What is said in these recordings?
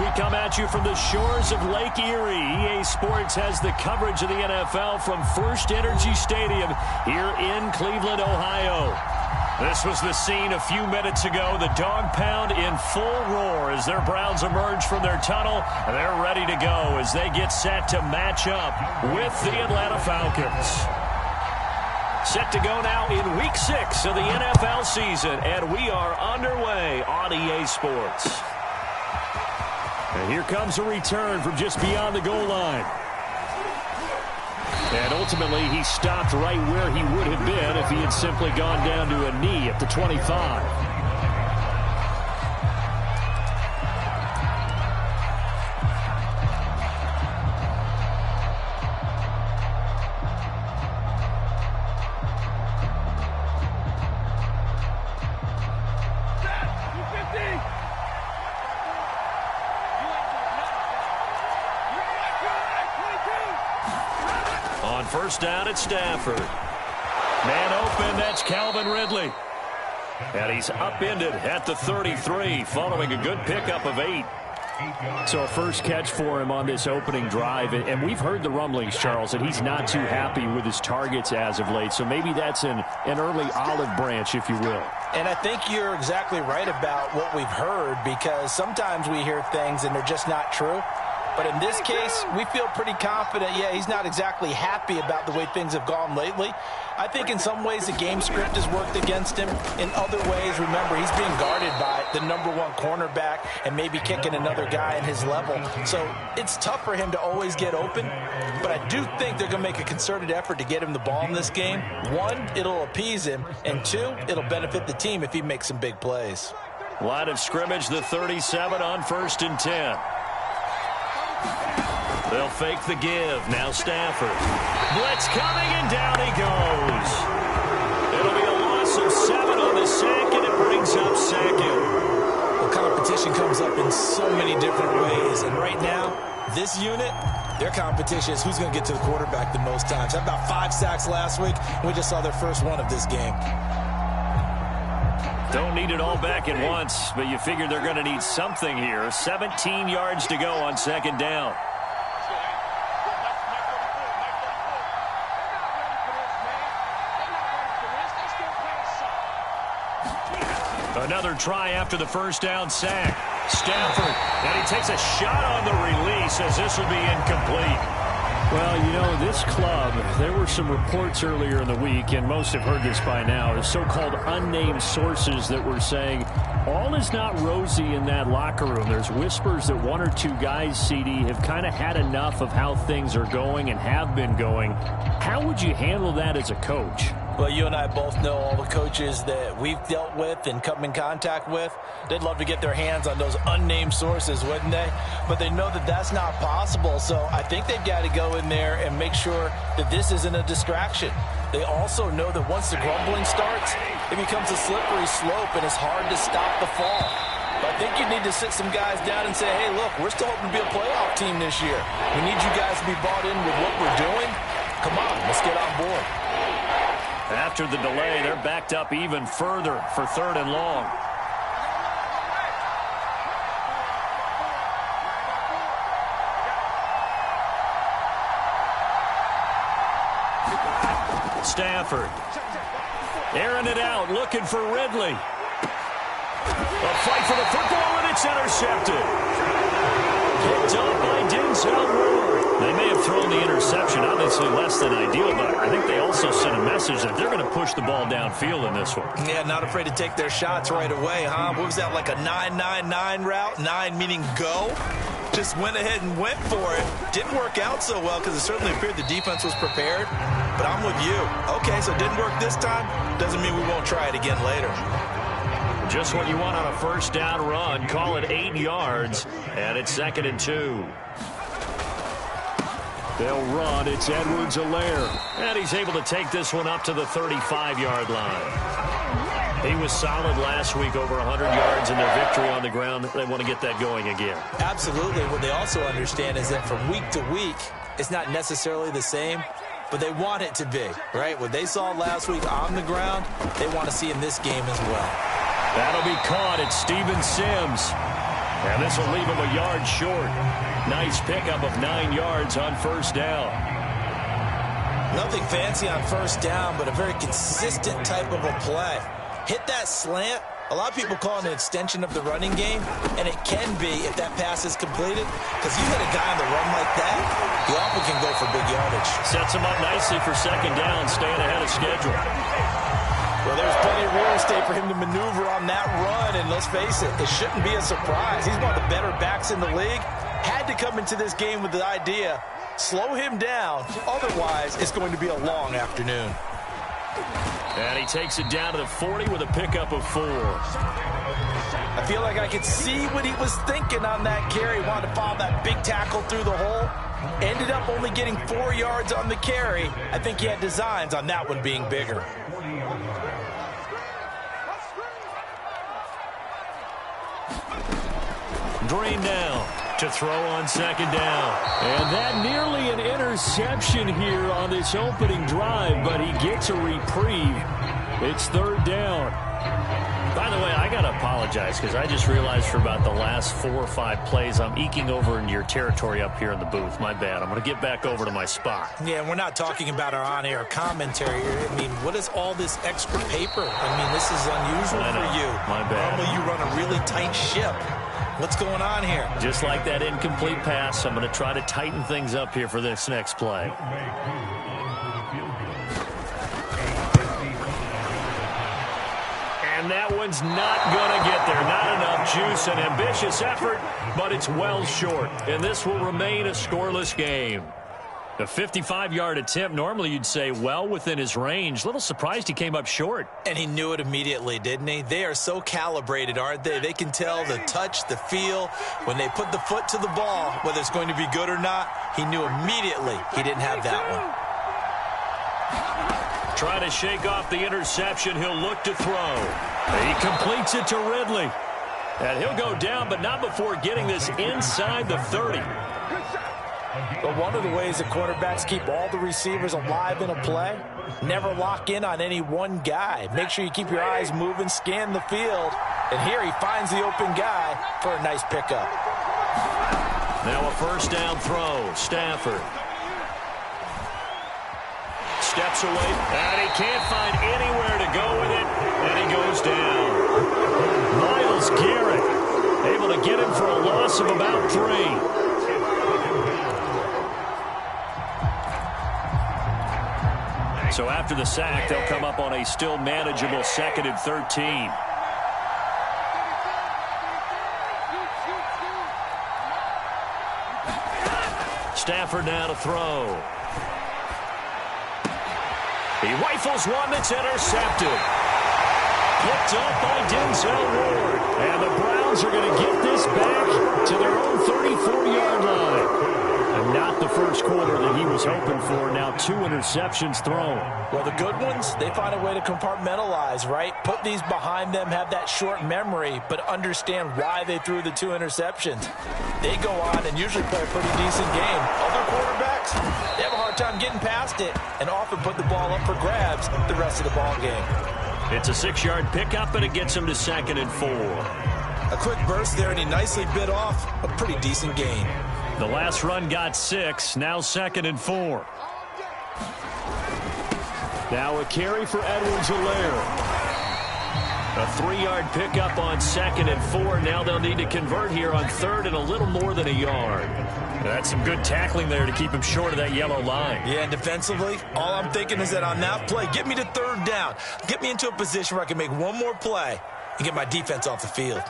We come at you from the shores of Lake Erie. EA Sports has the coverage of the NFL from First Energy Stadium here in Cleveland, Ohio. This was the scene a few minutes ago. The dog pound in full roar as their Browns emerge from their tunnel. They're ready to go as they get set to match up with the Atlanta Falcons. Set to go now in Week 6 of the NFL season, and we are underway on EA Sports. And here comes a return from just beyond the goal line. And ultimately, he stopped right where he would have been if he had simply gone down to a knee at the 25. First down at Stafford. Man open, that's Calvin Ridley. And he's upended at the 33 following a good pickup of 8. So a first catch for him on this opening drive. And we've heard the rumblings, Charles, that he's not too happy with his targets as of late. So maybe that's an early olive branch, if you will. And I think you're exactly right about what we've heard, because sometimes we hear things and they're just not true. But in this case, we feel pretty confident. Yeah, he's not exactly happy about the way things have gone lately. I think in some ways the game script has worked against him. In other ways, remember, he's being guarded by the #1 cornerback and maybe kicking another guy in his level. So it's tough for him to always get open. But I do think they're going to make a concerted effort to get him the ball in this game. One, it'll appease him. And two, it'll benefit the team if he makes some big plays. Line of scrimmage, the 37 on 1st and 10. They'll fake the give. Now Stafford. Blitz coming, and down he goes. It'll be a loss of 7 on the sack, and it brings up 2nd. Well, competition comes up in so many different ways. And right now, this unit, their competition is who's going to get to the quarterback the most times. Had about 5 sacks last week. We just saw their first one of this game. Don't need it all back at once, but you figure they're going to need something here. 17 yards to go on 2nd down. Another try after the first down sack. Stafford, and he takes a shot on the release as this will be incomplete. Well, you know, this club, there were some reports earlier in the week, and most have heard this by now, the so-called unnamed sources that were saying all is not rosy in that locker room. There's whispers that 1 or 2 guys, CD, have kind of had enough of how things are going and have been going. How would you handle that as a coach? Well, you and I both know all the coaches that we've dealt with and come in contact with. They'd love to get their hands on those unnamed sources, wouldn't they? But they know that that's not possible, so I think they've got to go in there and make sure that this isn't a distraction. They also know that once the grumbling starts, it becomes a slippery slope, and it's hard to stop the fall. But I think you need to sit some guys down and say, hey, look, we're still hoping to be a playoff team this year. We need you guys to be bought in with what we're doing. Come on, let's get on board. After the delay, they're backed up even further for 3rd and long. Stafford. Airing it out, looking for Ridley. A fight for the football, and it's intercepted. Picked up by Denzel Ward. They may have thrown the interception, obviously less than ideal, but I think they also sent a message that they're going to push the ball downfield in this one. Yeah, not afraid to take their shots right away, huh? What was that, like a 9-9-9 route? 9 meaning go? Just went ahead and went for it. Didn't work out so well because it certainly appeared the defense was prepared. But I'm with you. Okay, so it didn't work this time. Doesn't mean we won't try it again later. Just what you want on a first down run. Call it 8 yards, and it's 2nd and 2. They'll run. It's Edwards-Helaire. And he's able to take this one up to the 35-yard line. He was solid last week, over 100 yards in their victory on the ground. They want to get that going again. Absolutely. What they also understand is that from week to week, it's not necessarily the same, but they want it to be, right? What they saw last week on the ground, they want to see in this game as well. That'll be caught at Steven Sims. And this will leave him a yard short. Nice pickup of 9 yards on first down. Nothing fancy on first down, but a very consistent type of a play. Hit that slant. A lot of people call it an extension of the running game, and it can be if that pass is completed, because you hit a guy on the run like that, he often can go for big yardage. Sets him up nicely for second down, staying ahead of schedule. Well, there's plenty of real estate for him to maneuver on that run, and let's face it, it shouldn't be a surprise. He's one of the better backs in the league. Had to come into this game with the idea, slow him down, otherwise it's going to be a long afternoon. And he takes it down to the 40 with a pickup of 4. I feel like I could see what he was thinking on that carry. Wanted to follow that big tackle through the hole. Ended up only getting 4 yards on the carry. I think he had designs on that one being bigger. Green now to throw on second down. And that nearly an interception here on this opening drive, but he gets a reprieve. It's third down. By the way, I got to apologize because I just realized for about the last 4 or 5 plays, I'm eking over into your territory up here in the booth. My bad. I'm going to get back over to my spot. Yeah, and we're not talking about our on-air commentary here. I mean, what is all this extra paper? I mean, this is unusual for you. My bad. Normally you run a really tight ship. What's going on here? Just like that incomplete pass, I'm going to try to tighten things up here for this next play. And that one's not going to get there. Not enough juice. An ambitious effort, but it's well short. And this will remain a scoreless game. A 55-yard attempt, normally you'd say well within his range. Little surprised he came up short. And he knew it immediately, didn't he? They are so calibrated, aren't they? They can tell the touch, the feel. When they put the foot to the ball, whether it's going to be good or not, he knew immediately he didn't have that one. Trying to shake off the interception. He'll look to throw. He completes it to Ridley. And he'll go down, but not before getting this inside the 30. But one of the ways that quarterbacks keep all the receivers alive in a play, never lock in on any one guy. Make sure you keep your eyes moving, scan the field. And here he finds the open guy for a nice pickup. Now a first down throw. Stafford steps away, and he can't find anywhere to go with it, and he goes down. Myles Garrett able to get him for a loss of about 3. So after the sack, they'll come up on a still manageable 2nd and 13. Stafford now to throw. He rifles one that's intercepted. Picked up by Denzel Ward. And the Browns are going to get this back to their own 34-yard line. And not the first quarter that he was hoping for. Now 2 interceptions thrown. Well, the good ones, they find a way to compartmentalize, right? Put these behind them, have that short memory, but understand why they threw the 2 interceptions. They go on and usually play a pretty decent game. Other quarterbacks, they have a hard time getting past it and often put the ball up for grabs the rest of the ball game. It's a 6-yard pickup, and it gets him to 2nd and 4. A quick burst there, and he nicely bit off a pretty decent gain. The last run got 6, now 2nd and 4. Now a carry for Edwards-Helaire. A 3-yard pickup on 2nd and 4. Now they'll need to convert here on 3rd and a little more than a yard. That's some good tackling there to keep him short of that yellow line. Yeah, and defensively, all I'm thinking is that on that play, get me to 3rd down. Get me into a position where I can make one more play and get my defense off the field.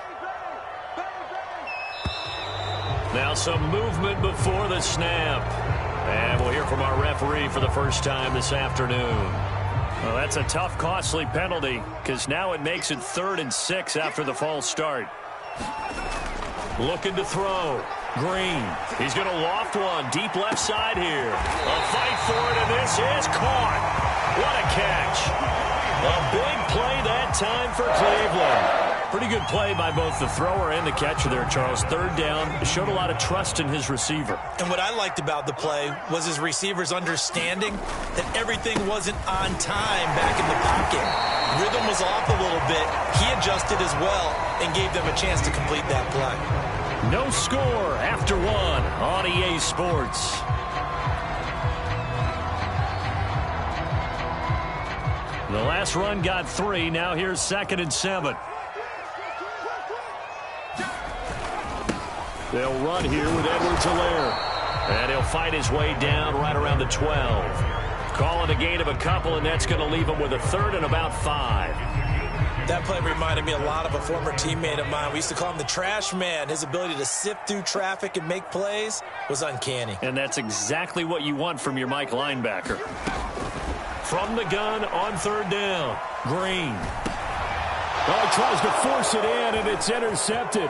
Now some movement before the snap. And we'll hear from our referee for the first time this afternoon. Well, that's a tough, costly penalty because now it makes it 3rd and 6 after the false start. Looking to throw. Green. He's going to loft one deep left side here. A fight for it, and this is caught. What a catch. A big play that time for Cleveland. Pretty good play by both the thrower and the catcher there, Charles. 3rd down. Showed a lot of trust in his receiver. And what I liked about the play was his receivers understanding that everything wasn't on time back in the pocket. Rhythm was off a little bit. He adjusted as well and gave them a chance to complete that play. No score after one on EA Sports. The last run got 3. Now here's 2nd and 7. They'll run here with Edwards-Helaire. And he'll fight his way down right around the 12. Call it a gain of a couple, and that's going to leave him with a 3rd and about 5. That play reminded me a lot of a former teammate of mine. We used to call him the trash man. His ability to sift through traffic and make plays was uncanny. And that's exactly what you want from your Mike linebacker. From the gun on 3rd down, Green. Oh, he tries to force it in, and it's intercepted.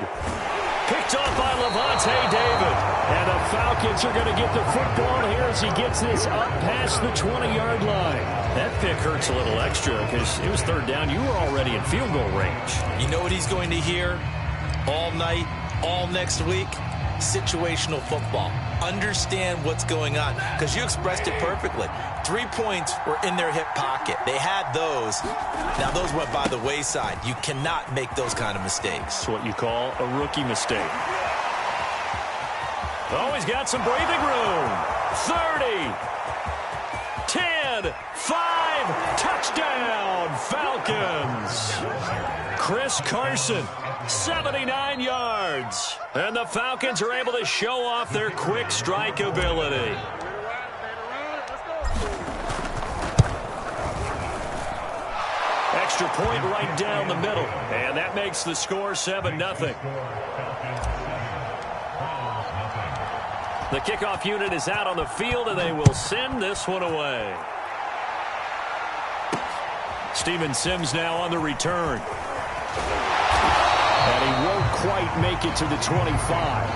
Picked off by Levante David. And the Falcons are going to get the football here as he gets this up past the 20-yard line. That pick hurts a little extra because it was 3rd down. You were already in field goal range. You know what he's going to hear all night, all next week? Situational football. Understand what's going on, because you expressed it perfectly. 3 points were in their hip pocket. They had those. Now those went by the wayside. You cannot make those kind of mistakes. It's what you call a rookie mistake. Oh, he's got some breathing room. 30, 10, 5, touchdown, Falcons. Chris Carson, 79 yards. And the Falcons are able to show off their quick strike ability. Extra point right down the middle. And that makes the score 7-0. The kickoff unit is out on the field, and they will send this one away. Steven Sims now on the return. And he won't quite make it to the 25.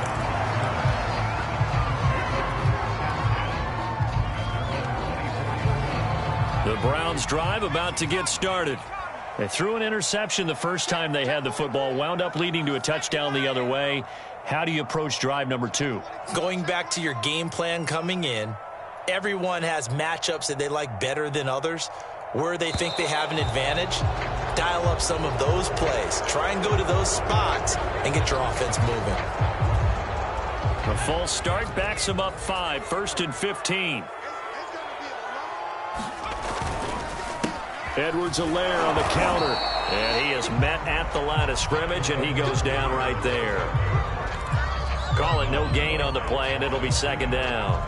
The Browns drive about to get started. They threw an interception the first time they had the football, wound up leading to a touchdown the other way. How do you approach drive number 2? Going back to your game plan coming in, everyone has matchups that they like better than others. Where they think they have an advantage, dial up some of those plays. Try and go to those spots and get your offense moving. A false start backs them up 5, 1st and 15. Edwards-Helaire on the counter. And he is met at the line of scrimmage, and he goes down right there. Call it no gain on the play, and it'll be 2nd down.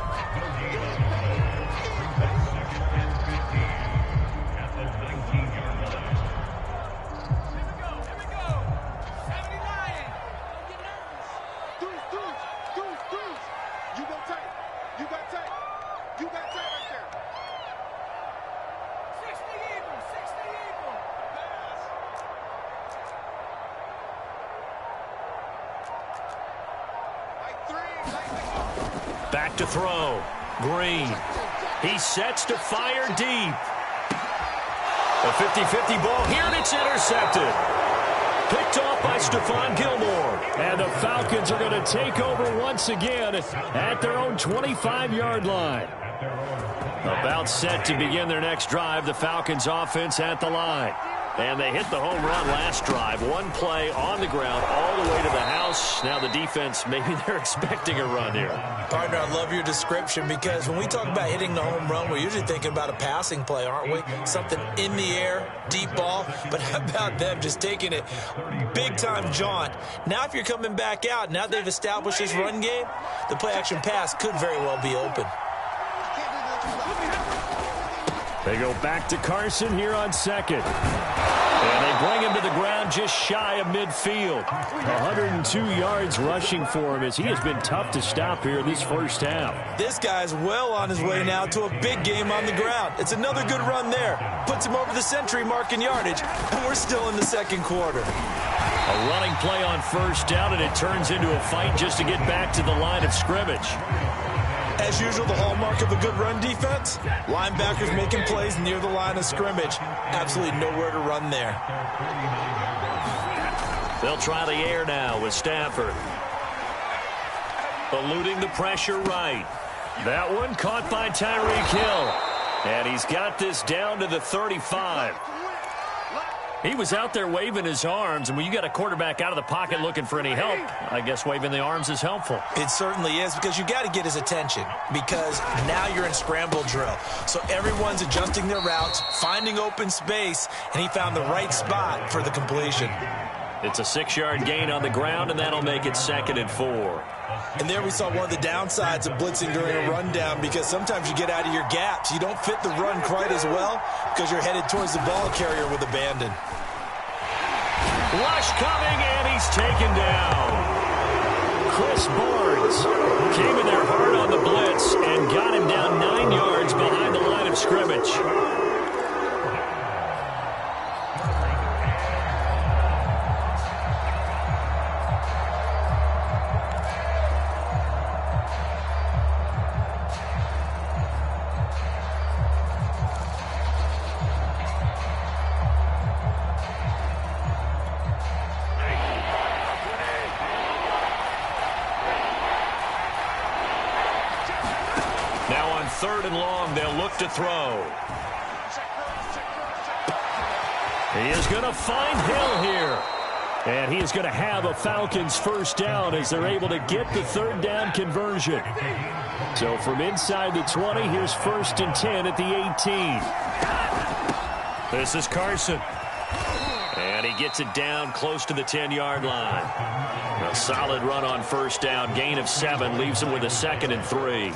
Back to throw. Green. He sets to fire deep. A 50-50 ball here, and it's intercepted. Picked off by Stephon Gilmore. And the Falcons are going to take over once again at their own 25-yard line. About set to begin their next drive. The Falcons offense at the line. And they hit the home run last drive. One play on the ground all the way to the house. Now the defense, maybe they're expecting a run here. Partner, I love your description, because when we talk about hitting the home run, we're usually thinking about a passing play, aren't we? Something in the air, deep ball. But how about them just taking it big-time jaunt? Now if you're coming back out, now they've established this run game, the play-action pass could very well be open. They go back to Carson here on 2nd. And they bring him to the ground just shy of midfield. 102 yards rushing for him, as he has been tough to stop here this first half. This guy's well on his way now to a big game on the ground. It's another good run there. Puts him over the century mark in yardage, and we're still in the 2nd quarter. A running play on 1st down, and it turns into a fight just to get back to the line of scrimmage. As usual, the hallmark of a good run defense, linebackers making plays near the line of scrimmage. Absolutely nowhere to run there. They'll try the air now with Stafford. Eluding the pressure right. That one caught by Tyreek Hill. And he's got this down to the 35. He was out there waving his arms, and when you got a quarterback out of the pocket looking for any help, I guess waving the arms is helpful. It certainly is, because you got to get his attention, because now you're in scramble drill. So everyone's adjusting their routes, finding open space, and he found the right spot for the completion. It's a 6-yard gain on the ground, and that'll make it 2nd and 4. And there we saw one of the downsides of blitzing during a rundown, because sometimes you get out of your gaps. You don't fit the run quite as well because you're headed towards the ball carrier with abandon. Rush coming, and he's taken down. Chris Barnes came in there hard on the blitz and got him down 9 yards behind the line of scrimmage. Third and long, they'll look to throw. He is going to find Hill here. And he is going to have a Falcons first down as they're able to get the third down conversion. So from inside the 20, here's 1st and 10 at the 18. This is Carson. And he gets it down close to the 10-yard line. A solid run on first down. Gain of 7 leaves him with a 2nd and 3.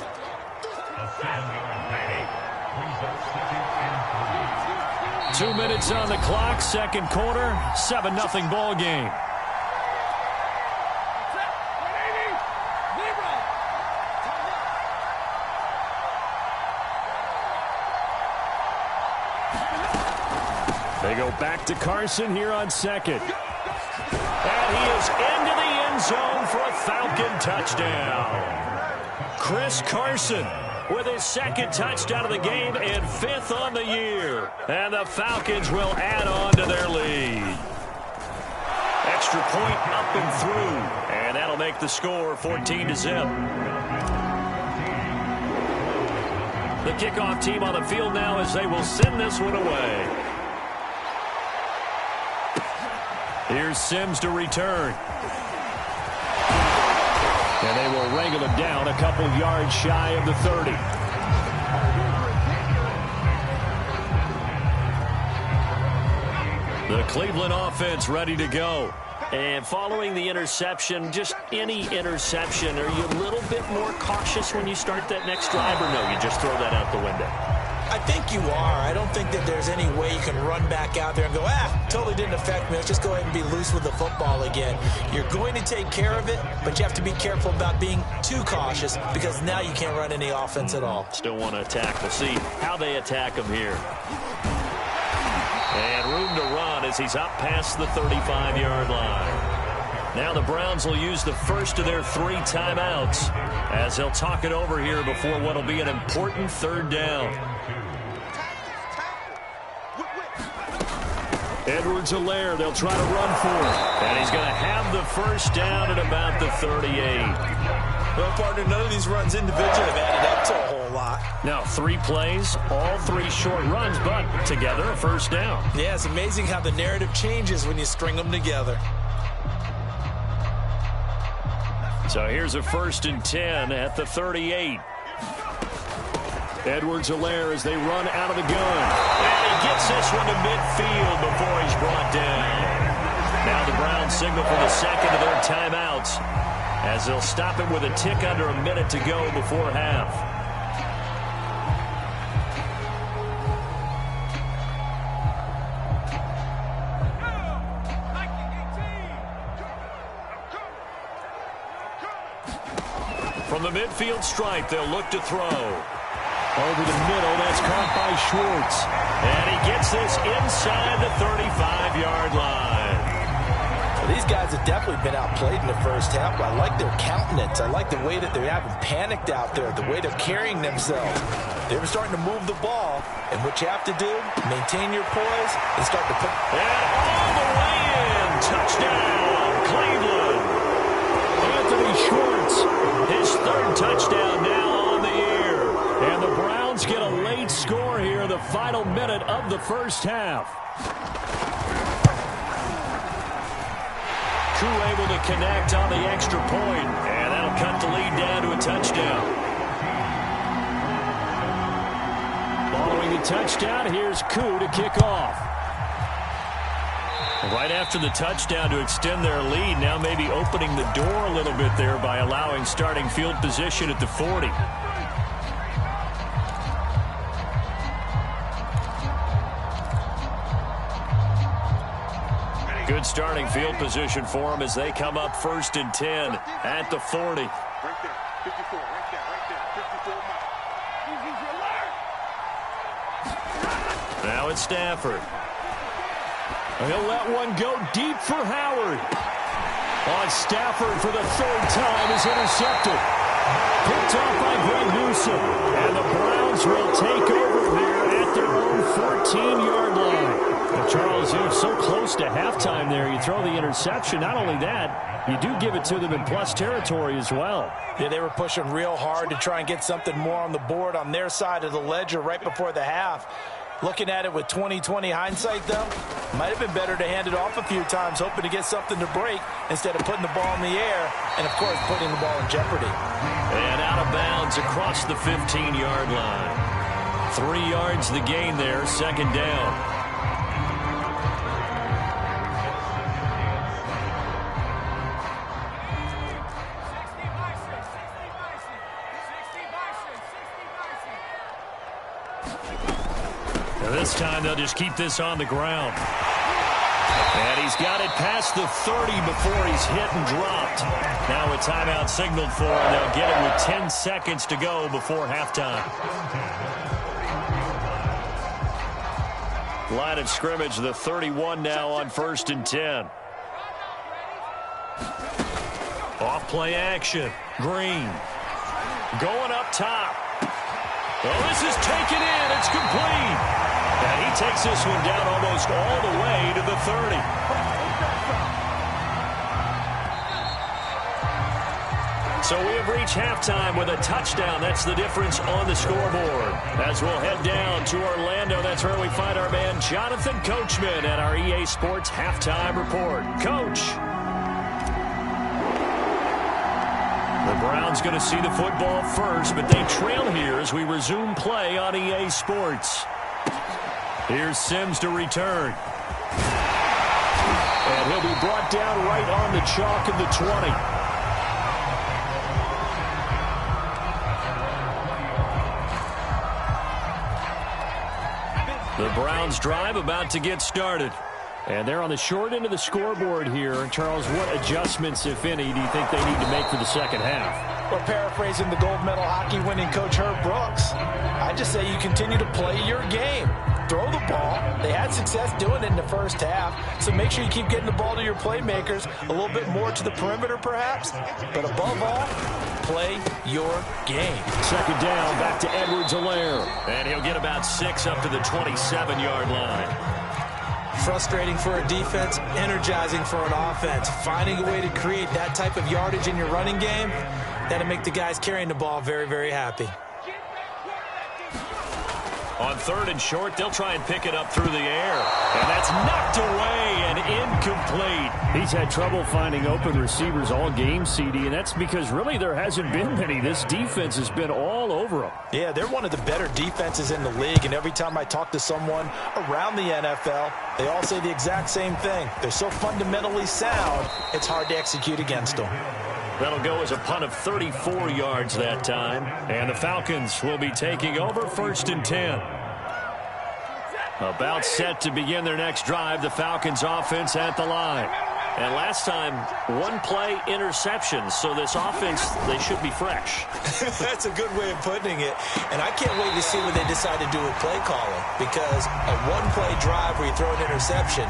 2 minutes on the clock, second quarter, 7-0 ball game. They go back to Carson here on 2nd. And he is into the end zone for a Falcon touchdown. Chris Carson with his 2nd touchdown of the game and 5th on the year. And the Falcons will add on to their lead. Extra point up and through. And that'll make the score 14-0. The kickoff team on the field now as they will send this one away. Here's Sims to return. And they will wrangle him down a couple yards shy of the 30. The Cleveland offense ready to go. And following the interception, just any interception, are you a little bit more cautious when you start that next drive, or no, you just throw that out the window? I think you are. I don't think that there's any way you can run back out there and go, totally didn't affect me. Let's just go ahead and be loose with the football again. You're going to take care of it, but you have to be careful about being too cautious because now you can't run any offense at all. Still want to attack. We'll see how they attack him here. And room to run as he's up past the 35-yard line. Now the Browns will use the first of their 3 timeouts as they'll talk it over here before what will be an important third down. Edwards-Helaire, they'll try to run for it. And he's going to have the first down at about the 38. Well, partner, none of these runs individually have added up to a whole lot. Now 3 plays, all 3 short runs, but together a first down. Yeah, it's amazing how the narrative changes when you string them together. So here's a 1st and 10 at the 38. Edwards-Helaire as they run out of the gun. And he gets this one to midfield before he's brought down. Now the Browns signal for the 2nd of their timeouts as they'll stop it with a tick under a minute to go before half. From the midfield stripe, they'll look to throw. Over the middle, that's caught by Schwartz. And he gets this inside the 35-yard line. Well, these guys have definitely been outplayed in the first half, but I like their countenance. I like the way that they haven't panicked out there, the way they're carrying themselves. They were starting to move the ball, and what you have to do, maintain your poise, and start to put... And all the way in. Touchdown, Cleveland. Anthony Schwartz, his 3rd touchdown now on the year. And the Browns get a late score here in the final minute of the first half. two able to connect on the extra point, and that'll cut the lead down to a touchdown. Following the touchdown, here's Koo to kick off. Right after the touchdown to extend their lead, now maybe opening the door a little bit there by allowing starting field position at the 40. Good starting field position for them as they come up 1st and 10 at the 40. Right there, 54, right there, 54 Now it's Stafford. He'll let one go deep for Howard. On Stafford for the 3rd time is intercepted. Picked off by Greg Newsome. And the Browns will take over here at their own 14-yard line. Well, Charles, you're so close to halftime there. You throw the interception. Not only that, you do give it to them in plus territory as well. Yeah, they were pushing real hard to try and get something more on the board on their side of the ledger right before the half. Looking at it with 20/20 hindsight, though, might have been better to hand it off a few times, hoping to get something to break instead of putting the ball in the air and, of course, putting the ball in jeopardy. And out of bounds across the 15-yard line. 3 yards the gain there, 2nd down. This time they'll just keep this on the ground. And he's got it past the 30 before he's hit and dropped. Now a timeout signaled for him. They'll get it with 10 seconds to go before halftime. Line of scrimmage, the 31 now on 1st and 10. Off play action. Green. Going up top. Well, this is taken in. It's complete. And he takes this one down almost all the way to the 30. So we have reached halftime with a touchdown. That's the difference on the scoreboard. As we'll head down to Orlando, that's where we find our man Jonathan Coachman at our EA Sports Halftime Report. Coach. The Browns going to see the football first, but they trail here as we resume play on EA Sports. Here's Sims to return. And he'll be brought down right on the chalk of the 20. The Browns drive about to get started. And they're on the short end of the scoreboard here. Charles, what adjustments, if any, do you think they need to make for the second half? Well, paraphrasing the gold medal hockey winning coach Herb Brooks, I just say you continue to play your game. Throw the ball. They had success doing it in the first half, so make sure you keep getting the ball to your playmakers, a little bit more to the perimeter perhaps, but above all, play your game. 2nd down, back to Edwards-Helaire. And he'll get about 6 up to the 27-yard line. Frustrating for a defense, energizing for an offense. Finding a way to create that type of yardage in your running game, that'll make the guys carrying the ball very, very happy. On 3rd and short, they'll try and pick it up through the air. And that's knocked away and incomplete. He's had trouble finding open receivers all game, CD, and that's because really there hasn't been many. This defense has been all over them. Yeah, they're one of the better defenses in the league, and every time I talk to someone around the NFL, they all say the exact same thing. They're so fundamentally sound, it's hard to execute against them. That'll go as a punt of 34 yards that time. And the Falcons will be taking over 1st and 10. About set to begin their next drive, the Falcons offense at the line. And last time, 1-play interception. So this offense, they should be fresh. That's a good way of putting it. And I can't wait to see what they decide to do with play calling. Because a 1-play drive where you throw an interception,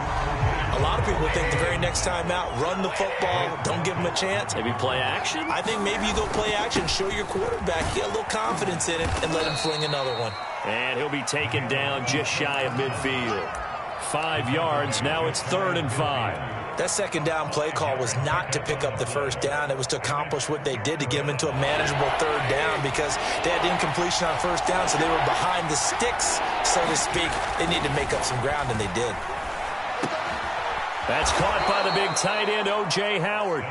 a lot of people think the very next time out, run the football, don't give them a chance. Maybe play action? I think maybe you go play action, show your quarterback, get a little confidence in it, and let him fling another one. And he'll be taken down just shy of midfield. 5 yards, now it's 3rd and 5. That 2nd down play call was not to pick up the 1st down. It was to accomplish what they did to get them into a manageable 3rd down because they had incompletion on 1st down, so they were behind the sticks, so to speak. They needed to make up some ground, and they did. That's caught by the big tight end, O.J. Howard.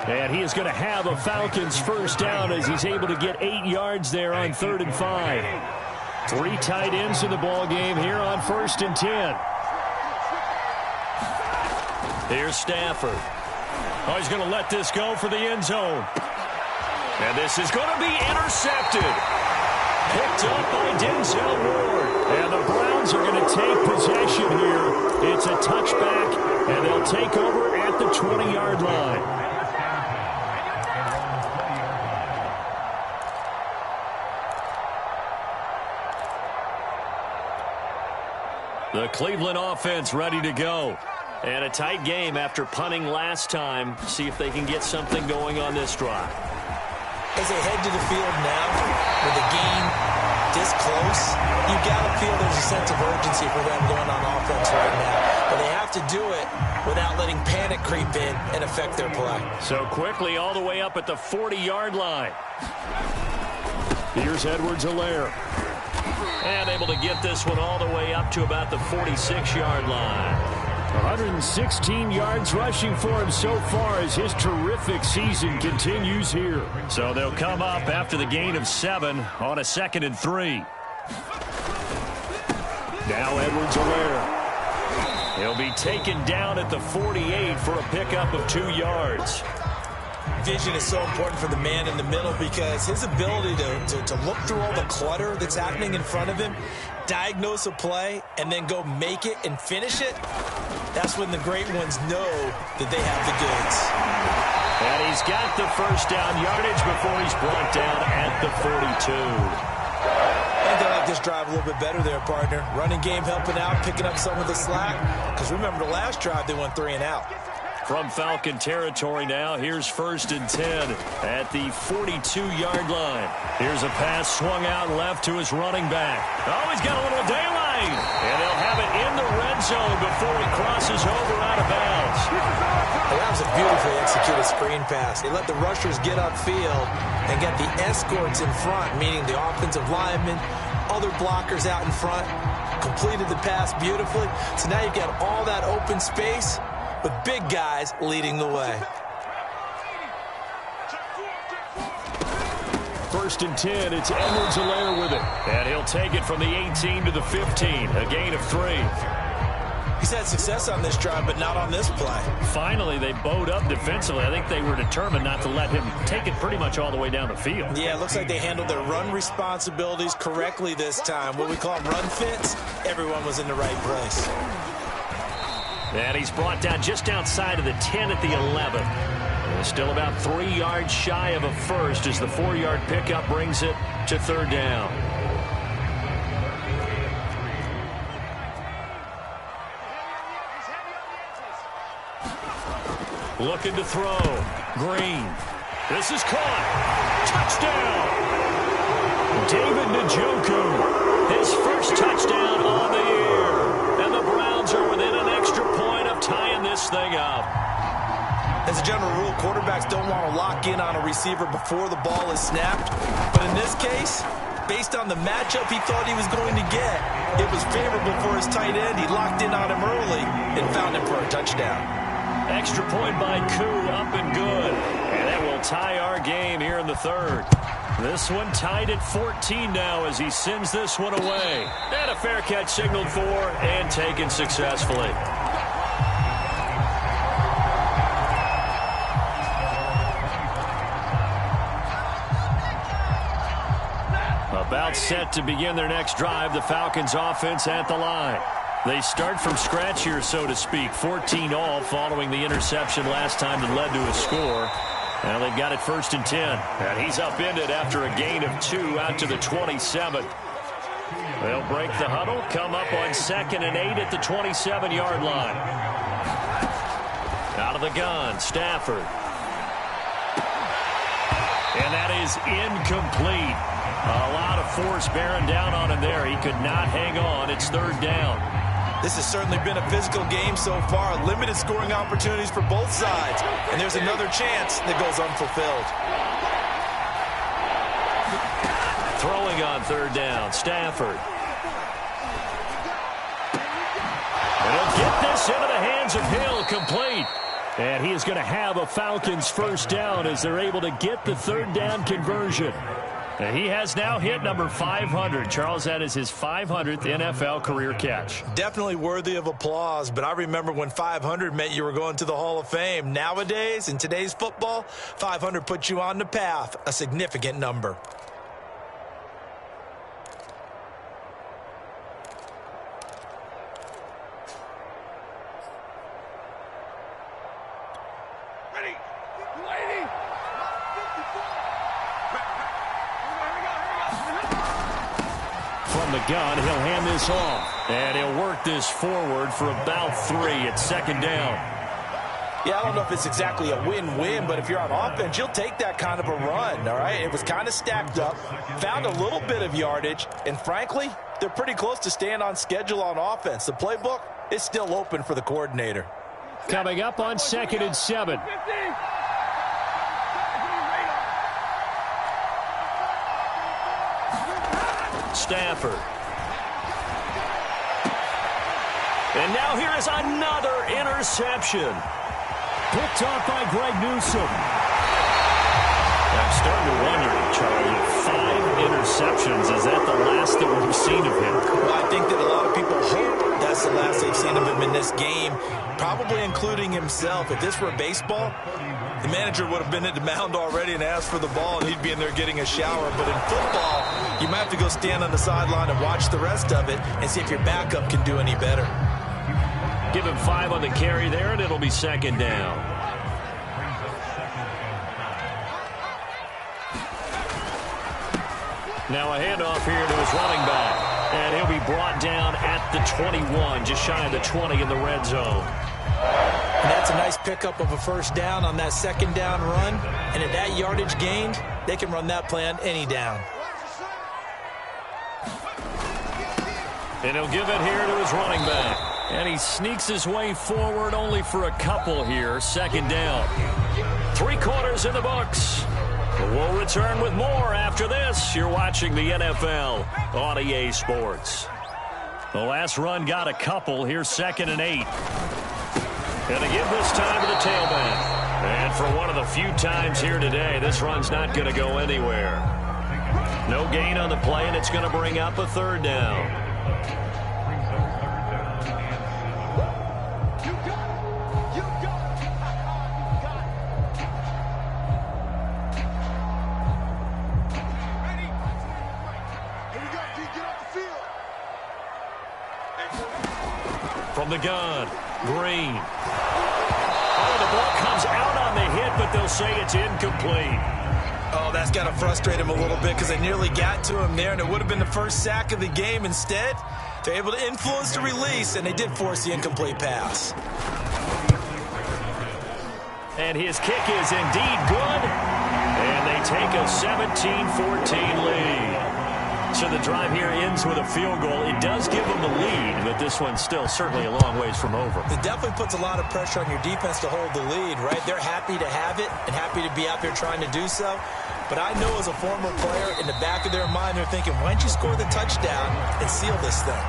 And he is going to have a Falcons first down as he's able to get 8 yards there on 3rd and 5. 3 tight ends in the ball game here on 1st and 10. Here's Stafford. Oh, he's going to let this go for the end zone. And this is going to be intercepted. Picked up by Denzel Ward. And the Browns are going to take possession here. It's a touchback, and they'll take over at the 20-yard line. The Cleveland offense ready to go. And a tight game after punting last time. See if they can get something going on this drive. As they head to the field now, with the game this close, you got to feel there's a sense of urgency for them going on offense right now. But they have to do it without letting panic creep in and affect their play. So quickly all the way up at the 40-yard line. Here's Edwards-Helaire. And able to get this one all the way up to about the 46-yard line. 116 yards rushing for him so far as his terrific season continues here. So they'll come up after the gain of 7 on a 2nd and 3. Now Edwards-Helaire. He'll be taken down at the 48 for a pickup of 2 yards. Vision is so important for the man in the middle because his ability to look through all the clutter that's happening in front of him, diagnose a play, and then go make it and finish it, that's when the great ones know that they have the goods. And he's got the first down yardage before he's brought down at the 42. I think they like this drive a little bit better there, partner. Running game helping out, picking up some of the slack. Because remember the last drive, they went 3 and out. From Falcon territory now, here's 1st and 10 at the 42-yard line. Here's a pass swung out left to his running back. Oh, he's got a little daylight. And they'll have it in the red zone before he crosses over out of bounds. That was a beautifully executed screen pass. They let the rushers get upfield and get the escorts in front, meaning the offensive linemen, other blockers out in front, completed the pass beautifully. So now you've got all that open space with big guys leading the way. 1st and 10, it's Edwards-Helaire with it. And he'll take it from the 18 to the 15, a gain of 3. He's had success on this drive, but not on this play. Finally, they bowed up defensively. I think they were determined not to let him take it pretty much all the way down the field. Yeah, it looks like they handled their run responsibilities correctly this time. What we call run fits, everyone was in the right place. And he's brought down just outside of the 10 at the 11. And still about 3 yards shy of a first as the 4-yard pickup brings it to 3rd down. Looking to throw. Green. This is caught. Touchdown. David Njoku. His first touchdown on the year. And the Browns are within an extra point of tying this thing up. As a general rule, quarterbacks don't want to lock in on a receiver before the ball is snapped. But in this case, based on the matchup he thought he was going to get, it was favorable for his tight end. He locked in on him early and found him for a touchdown. Extra point by Koo, up and good. And that will tie our game here in the 3rd. This one tied at 14 now as he sends this one away. And a fair catch signaled for and taken successfully. About set to begin their next drive, the Falcons offense at the line. They start from scratch here, so to speak. 14 all following the interception last time that led to a score. Now they've got it 1st and 10. And he's upended after a gain of 2 out to the 27. They'll break the huddle, come up on 2nd and 8 at the 27-yard line. Out of the gun, Stafford. And that is incomplete. A lot of force bearing down on him there. He could not hang on. It's 3rd down. This has certainly been a physical game so far. Limited scoring opportunities for both sides. And there's another chance that goes unfulfilled. Throwing on 3rd down, Stafford. And he'll get this pass into the hands of Hill, complete. And he is going to have a Falcons first down as they're able to get the third down conversion. And he has now hit number 500. Charles, that is his 500th NFL career catch. Definitely worthy of applause, but I remember when 500 meant you were going to the Hall of Fame. Nowadays, in today's football, 500 puts you on the path, a significant number. From the gun, he'll hand this off. And he'll work this forward for about 3 at second down. Yeah, I don't know if it's exactly a win-win, but if you're on offense, you'll take that kind of a run, all right? It was kind of stacked up, found a little bit of yardage, and frankly, they're pretty close to staying on schedule on offense. The playbook is still open for the coordinator. Coming up on 2nd and 7. Stafford. And now here is another interception. Picked off by Greg Newsome. I'm starting to wonder, Charlie, if 5 interceptions, is that the last that we've seen of him? Well, I think that a lot of people hope that's the last they've seen of him in this game, probably including himself. If this were baseball, the manager would have been at the mound already and asked for the ball, and he'd be in there getting a shower. But in football, you might have to go stand on the sideline and watch the rest of it and see if your backup can do any better. Give him 5 on the carry there, and it'll be second down. Now a handoff here to his running back. And he'll be brought down at the 21, just shy of the 20 in the red zone. And that's a nice pickup of a first down on that second down run. And at that yardage gained, they can run that play on any down. And he'll give it here to his running back. And he sneaks his way forward only for a couple here. Second down. 3 quarters in the books. We'll return with more after this. You're watching the NFL on EA Sports. The last run got a couple. Here's 2nd and 8. Going to give this time to the tailback. And for one of the few times here today, this run's not going to go anywhere. No gain on the play, and it's going to bring up a third down. From the gun, Green. Oh, the ball comes out on the hit, but they'll say it's incomplete. Oh, that's got to frustrate him a little bit because they nearly got to him there, and it would have been the first sack of the game. Instead, they're able to influence the release, and they did force the incomplete pass. And his kick is indeed good, and they take a 17-14 lead. So the drive here ends with a field goal. It does give them the lead, but this one's still certainly a long ways from over. It definitely puts a lot of pressure on your defense to hold the lead, right? They're happy to have it and happy to be out there trying to do so. But I know as a former player, in the back of their mind, they're thinking, why don't you score the touchdown and seal this thing?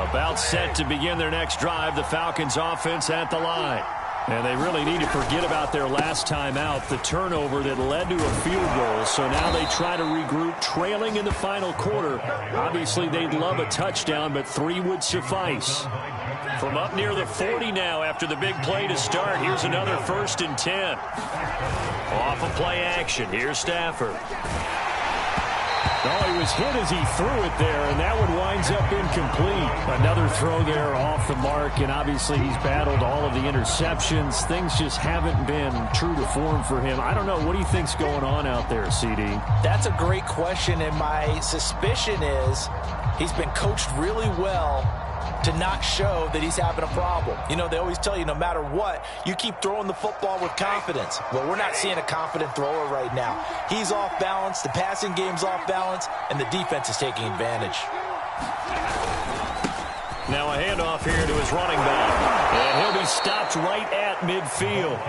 About set to begin their next drive, the Falcons offense at the line. And they really need to forget about their last time out, the turnover that led to a field goal. So now they try to regroup, trailing in the final quarter. Obviously, they'd love a touchdown, but 3 would suffice. From up near the 40 now after the big play to start, here's another 1st and 10. Off of play action, here's Stafford. Oh, he was hit as he threw it there, and that one winds up incomplete. Another throw there off the mark, and obviously he's battled all of the interceptions. Things just haven't been true to form for him. I don't know. What do you think's going on out there, CD? That's a great question, and my suspicion is he's been coached really well to not show that he's having a problem. You know, they always tell you no matter what, you keep throwing the football with confidence. Well, we're not seeing a confident thrower right now. He's off balance, the passing game's off balance, and the defense is taking advantage. Now a handoff here to his running back. And he'll be stopped right at midfield.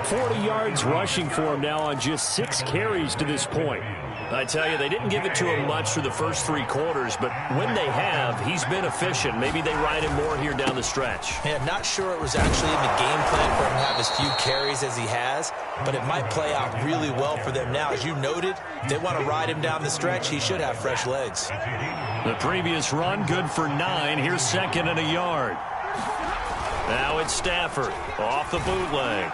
40 yards rushing for him now on just 6 carries to this point. I tell you, they didn't give it to him much for the first 3 quarters, but when they have, he's been efficient. Maybe they ride him more here down the stretch. Yeah, not sure it was actually in the game plan for him to have as few carries as he has, but it might play out really well for them now. As you noted, if they want to ride him down the stretch, he should have fresh legs. The previous run, good for 9. Here's 2nd and a yard. Now it's Stafford off the bootleg.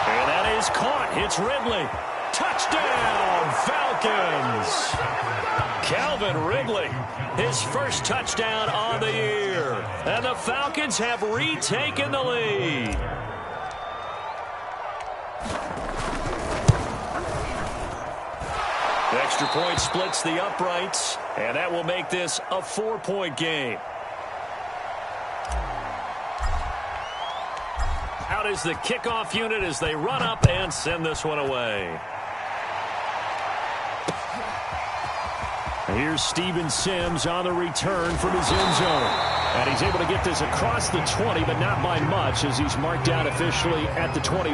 And that is caught. It's Ridley. Touchdown, Falcons! Calvin Ridley, his first touchdown on the year. And the Falcons have retaken the lead. Extra point splits the uprights, and that will make this a 4-point game. Out is the kickoff unit as they run up and send this one away. Here's Steven Sims on the return from his end zone. And he's able to get this across the 20, but not by much, as he's marked down officially at the 21.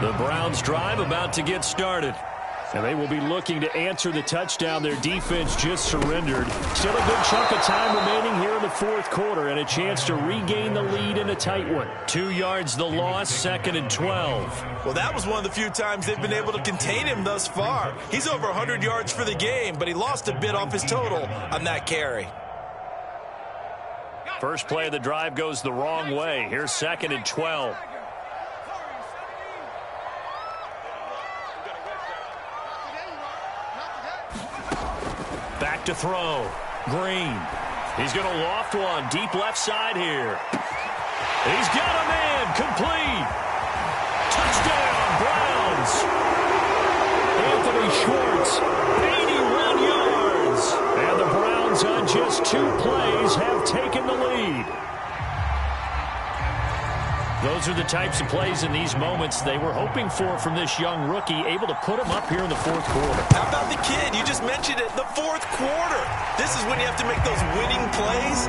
The Browns drive about to get started. And they will be looking to answer the touchdown their defense just surrendered. Still a good chunk of time remaining here in the 4th quarter, and a chance to regain the lead in a tight one. 2 yards the loss, 2nd and 12. Well, that was one of the few times they've been able to contain him thus far. He's over 100 yards for the game, but he lost a bit off his total on that carry. First play of the drive goes the wrong way. Here's 2nd and 12. Back to throw. Green. He's going to loft one deep left side here. He's got a man. Complete. Touchdown, Browns. Anthony Schwartz, 81 yards. And the Browns on just 2 plays have taken the lead. Those are the types of plays in these moments they were hoping for from this young rookie, able to put him up here in the 4th quarter. How about the kid? You just mentioned it, the 4th quarter. This is when you have to make those winning plays.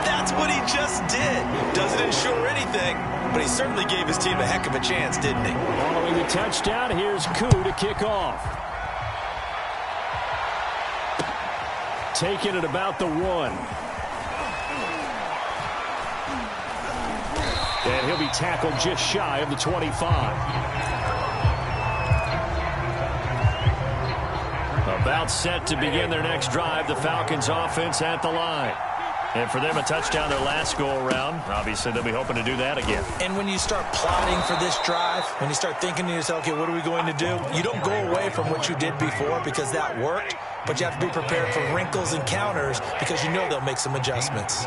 That's what he just did. Doesn't ensure anything, but he certainly gave his team a heck of a chance, didn't he? Following the touchdown, here's Koo to kick off. Taking it about the 1. And he'll be tackled just shy of the 25. About set to begin their next drive, the Falcons offense at the line. And for them, a touchdown their last go-around. Obviously, they'll be hoping to do that again. And when you start plotting for this drive, when you start thinking to yourself, okay, what are we going to do? You don't go away from what you did before because that worked, but you have to be prepared for wrinkles and counters because you know they'll make some adjustments.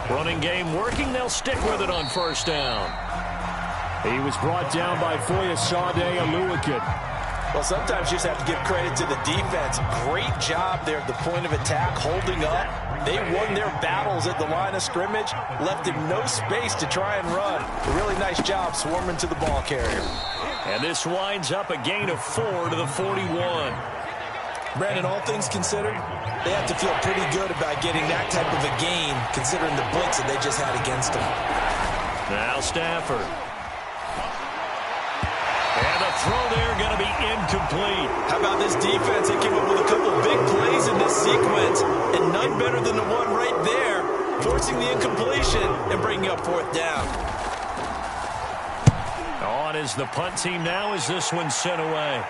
Running game working. They'll stick with it on 1st down. He was brought down by Foyesade Oluwakin. Well, sometimes you just have to give credit to the defense. Great job there at the point of attack, holding up. They won their battles at the line of scrimmage, left him no space to try and run. A really nice job swarming to the ball carrier. And this winds up a gain of 4 to the 41. Brandon, all things considered, they have to feel pretty good about getting that type of a gain, considering the blitz that they just had against them. Now Stafford. And the throw there going to be incomplete. How about this defense? They came up with a couple big plays in this sequence, and none better than the one right there, forcing the incompletion and bringing up 4th down. On is the punt team now as this one's sent away.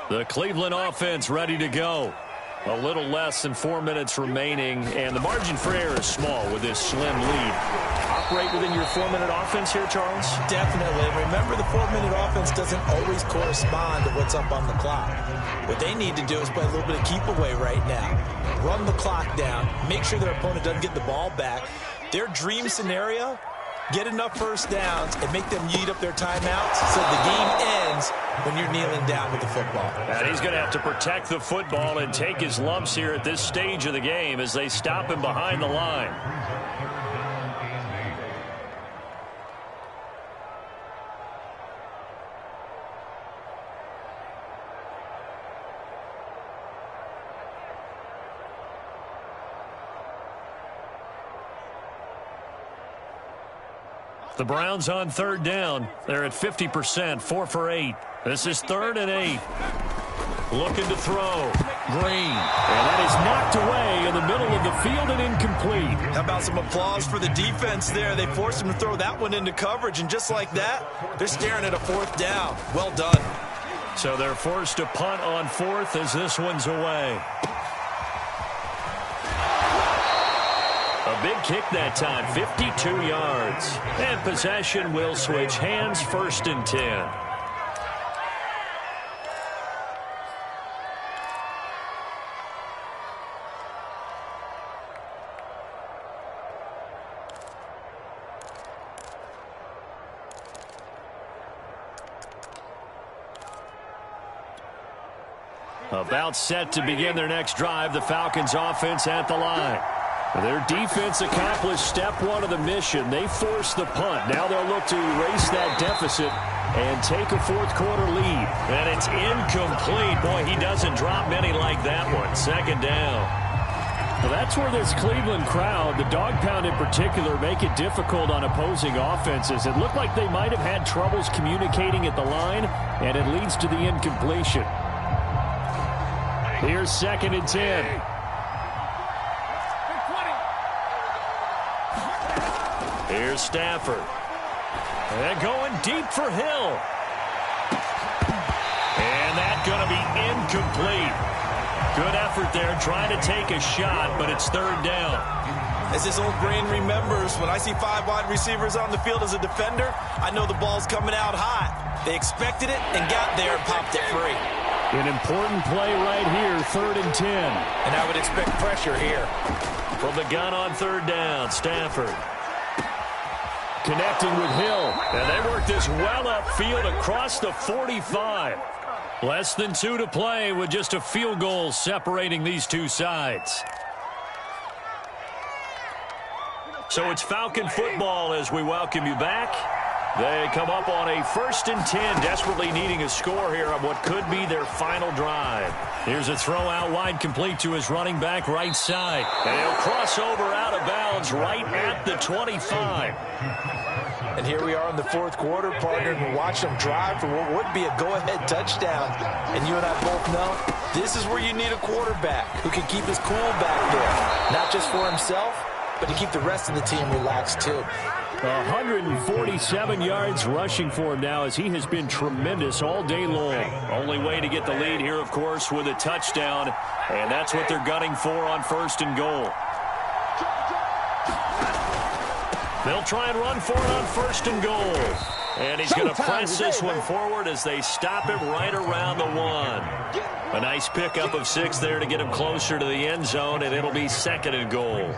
The Cleveland offense ready to go. A little less than 4 minutes remaining, and the margin for error is small with this slim lead. Operate within your 4-minute offense here, Charles? Definitely. Remember, the 4-minute offense doesn't always correspond to what's up on the clock. What they need to do is play a little bit of keep away right now. Run the clock down. Make sure their opponent doesn't get the ball back. Their dream scenario Get enough first downs and make them eat up their timeouts so the game ends when you're kneeling down with the football. And he's going to have to protect the football and take his lumps here at this stage of the game as they stop him behind the line. The Browns on third down. They're at 50%, 4 for 8. This is 3rd and 8. Looking to throw. Green. And that is knocked away in the middle of the field and incomplete. How about some applause for the defense there? They forced him to throw that one into coverage, and just like that, they're staring at a 4th down. Well done. So they're forced to punt on 4th as this one's away. A big kick that time, 52 yards. And possession will switch hands, 1st and 10. About set to begin their next drive, the Falcons offense at the line. Their defense accomplished step 1 of the mission. They forced the punt. Now they'll look to erase that deficit and take a 4th quarter lead. And it's incomplete. Boy, he doesn't drop many like that one. 2nd down. Well, that's where this Cleveland crowd, the dog pound in particular, make it difficult on opposing offenses. It looked like they might have had troubles communicating at the line, and it leads to the incompletion. Here's 2nd and 10. Here's Stafford. And going deep for Hill. And that's going to be incomplete. Good effort there trying to take a shot, but it's 3rd down. As this old brain remembers, when I see 5 wide receivers on the field as a defender, I know the ball's coming out hot. They expected it and got there and popped it free. An important play right here, 3rd and 10. And I would expect pressure here. From the gun on 3rd down, Stafford. Connecting with Hill. And they work this well upfield across the 45. Less than 2 to play with just a field goal separating these two sides. So it's Falcon football as we welcome you back. They come up on a 1st and 10, desperately needing a score here on what could be their final drive. Here's a throw out wide, complete to his running back right side. And he'll cross over out of bounds right at the 25. And here we are in the 4th quarter, partner, and we're watching them drive for what would be a go-ahead touchdown. And you and I both know this is where you need a quarterback who can keep his cool back there. Not just for himself, but to keep the rest of the team relaxed too. 147 yards rushing for him now as he has been tremendous all day long. Only way to get the lead here, of course, with a touchdown. And that's what they're gunning for on 1st and goal. They'll try and run for it on 1st and goal. And he's going to press this one forward as they stop him right around the 1. A nice pickup of 6 there to get him closer to the end zone, and it'll be 2nd and goal.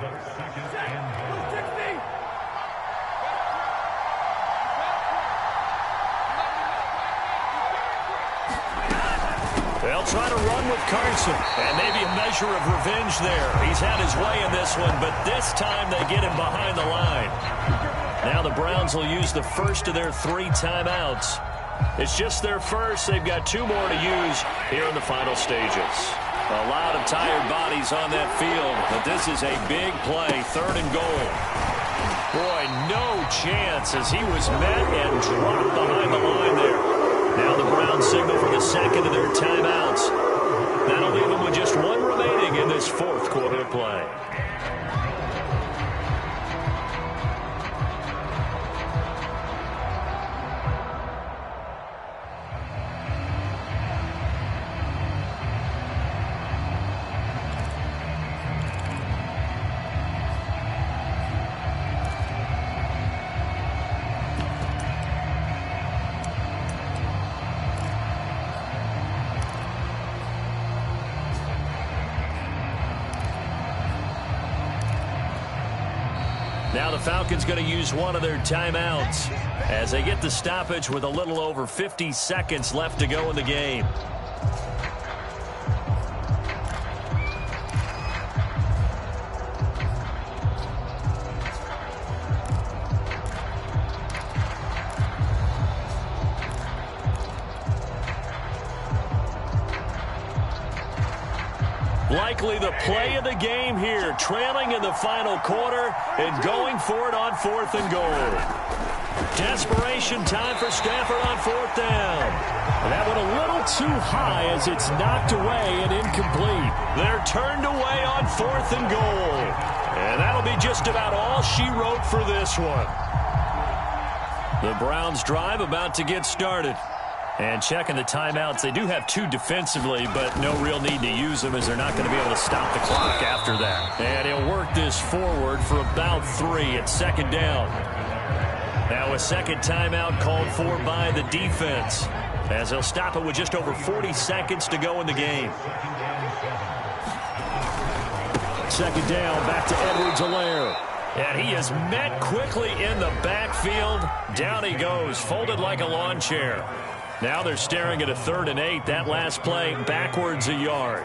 They'll try to run with Carson, and maybe a measure of revenge there. He's had his way in this one, but this time they get him behind the line. Now the Browns will use the first of their 3 timeouts. It's just their first. They've got 2 more to use here in the final stages. A lot of tired bodies on that field, but this is a big play, 3rd and goal. Boy, no chance as he was met and dropped behind the line there. Now the Browns signal for the 2nd of their timeouts. That'll leave them with just 1 remaining in this 4th quarter of play. Now the Falcons going to use one of their timeouts as they get the stoppage with a little over 50 seconds left to go in the game. Likely the play of the game here, trailing in the final quarter and going for it on 4th and goal. Desperation time for Stafford on 4th down. That one a little too high as it's knocked away and incomplete. They're turned away on 4th and goal. And that'll be just about all she wrote for this one. The Browns drive about to get started. And checking the timeouts, they do have 2 defensively, but no real need to use them as they're not going to be able to stop the clock after that. And he'll work this forward for about 3 at 2nd down. Now a second timeout called for by the defense as they'll stop it with just over 40 seconds to go in the game. 2nd down, back to Edwards-Helaire. And he is met quickly in the backfield. Down he goes, folded like a lawn chair. Now they're staring at a 3rd and 8. That last play backwards a yard.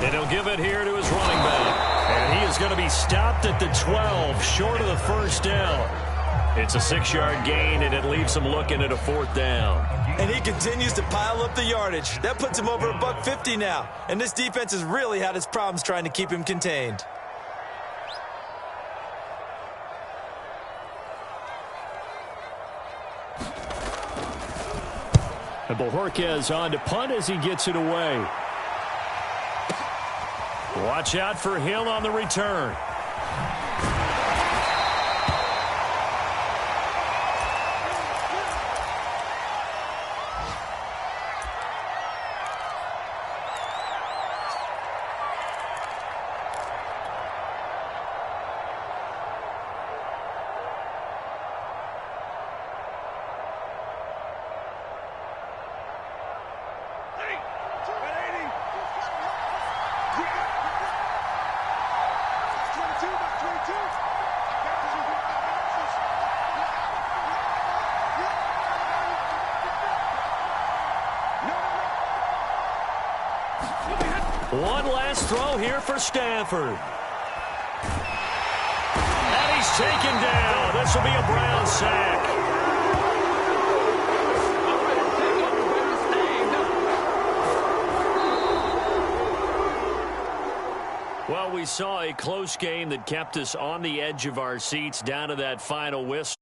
And he'll give it here to his running back. And he is going to be stopped at the 12, short of the 1st down. It's a 6-yard gain, and it leaves him looking at a 4th down. And he continues to pile up the yardage. That puts him over $150 now. And this defense has really had its problems trying to keep him contained. And Bojorquez on to punt as he gets it away. Watch out for Hill on the return. One last throw here for Stafford. And he's taken down. This will be a Brown sack. Well, we saw a close game that kept us on the edge of our seats down to that final whistle.